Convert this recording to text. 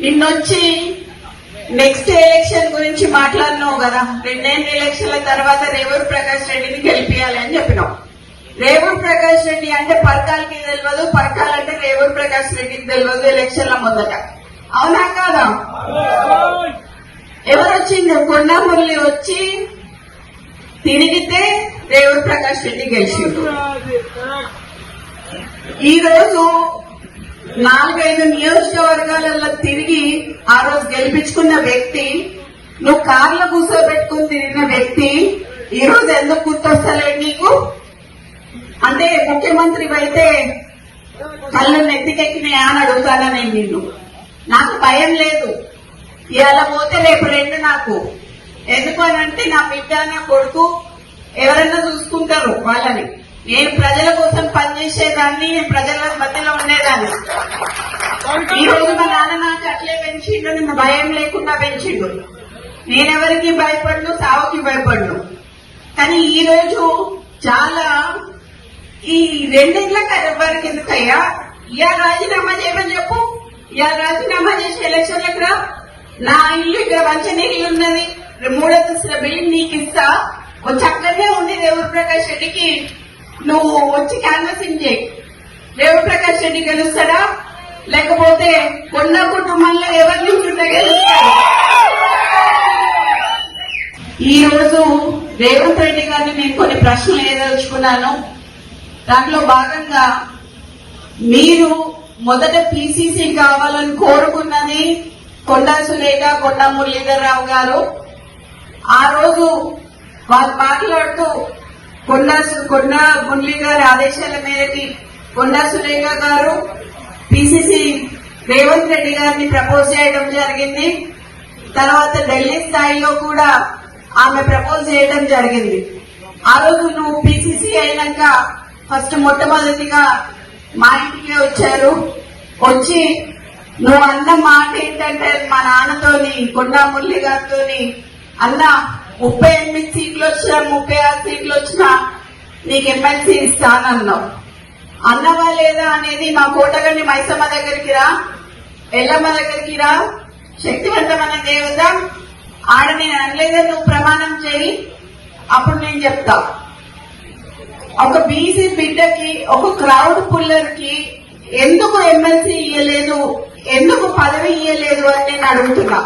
నిన్నొచ్చి next election గురించి మాట్లాడినావు కదా, 2 ఎలక్షన్ల తర్వాత రేవూరు ప్రకాష్ రెడ్డిని గెలిపియాలి అని చెప్పినావు. రేవూరు ప్రకాష్ రెడ్డి అంటే పర్కాలకి తెలియదు, పర్కాలంటే రేవూరు ప్రకాష్ రెడ్డికి తెలియదు ఎలక్షన్ల మొదట. అవునా కాదా? ఎవరొచ్చింది? కొండా మురళి వచ్చి తిరిగితే రేవూరు ప్రకాష్ రెడ్డి గెలిచిండు. ఈ రోజు 4-5 నియోజకవర్గాలలో తిరిగి ఆ రోజు గెలిపించుకున్న వ్యక్తి, నువ్వు కార్లో కూర్చోబెట్టుకుని తిరిగిన వ్యక్తి ఈ రోజు ఎందుకు గుర్తొస్తలేడు నీకు? అంటే ముఖ్యమంత్రి అయితే కళ్ళు నెత్తికెక్కినాయా అని అడుగుతానా నేను నిన్ను? నాకు భయం లేదు. ఇవాళ పోతే రేపు 2 నాకు. ఎందుకు అనంటే నా బిడ్డ నా కొడుకు ఎవరన్నా చూసుకుంటారు వాళ్ళని. నేను ప్రజల కోసం పనిచేసేదాన్ని, నేను ప్రజల మధ్యలో ఉండేదాన్ని. ఈ రోజు మా నాన్న నాకు అట్లే పెంచిండు, నిన్న భయం లేకుండా పెంచిండు. నేనెవరికి భయపడ్ను, సావుకి భయపడ్ను. కానీ ఈ రోజు చాలా ఈ 2 ఎవరికి ఎందుకయ్యా? ఇవాళ రాజీనామా చేయమని చెప్పు. ఇవాళ రాజీనామా చేసి ఎలక్షన్లకు రా. నా ఇల్లు ఇక్కడ మంచినీళ్ళు ఉన్నది, 3 అంతస్తుల బిల్డింగ్ నీకు ఇస్తా. వచ్చి అక్కడనే ఉండి రేవూరు ప్రకాష్ రెడ్డికి నువ్వు వచ్చి క్యాన్వసింగ్ చేయి. రేవూరు ప్రకాష్ రెడ్డి గెలుస్తాడా, లేకపోతే కొండ కుటుంబంలో ఎవరిని ఉంటుంటే గెలుస్తాడు? ఈ రోజు రేవంత్ రెడ్డి గారిని నేను కొన్ని ప్రశ్నలు ఏదలుచుకున్నాను. దాంట్లో భాగంగా మీరు మొదట పిసిసి కావాలని కోరుకున్నది కొండా సురేఖ, కొండా మురళీధరరావు గారు. ఆ రోజు వారు మాట్లాడుతూ కొండా మురళీ గారి ఆదేశాల మేరకి కొండా సురేఖ గారు పిసిసి రేవంత్ రెడ్డి గారిని ప్రపోజ్ చేయడం జరిగింది. తర్వాత ఢిల్లీ స్థాయిలో కూడా ఆమె ప్రపోజ్ చేయడం జరిగింది. ఆ రోజు నువ్వు పిసిసి అయినాక ఫస్ట్ మొట్టమొదటిగా మా ఇంటికి వచ్చారు. వచ్చి నువ్వు అన్న మాట ఏంటంటే మా నాన్నతోని, కొండా మురళి గారితోని, అన్న 38 సీట్లు వచ్చినా 36 సీట్లు వచ్చినా నీకు ఎమ్మెల్సీ ఇస్తానన్నావు. అన్నవా లేదా అనేది మా కోటగండి మైసమ్మ దగ్గరికి రా, ఎల్లమ్మ దగ్గరికి రా, శక్తివంతమైన దేవత ఆడ నేను అనలేదని నువ్వు ప్రమాణం చేయి, అప్పుడు నేను చెప్తా. ఒక బీసీ బిడ్డకి, ఒక క్రౌడ్ పుల్లర్ కి ఎందుకు ఎమ్మెల్సీ ఇయ్యలేదు, ఎందుకు పదవి ఇయ్యలేదు అని నేను అడుగుతున్నా.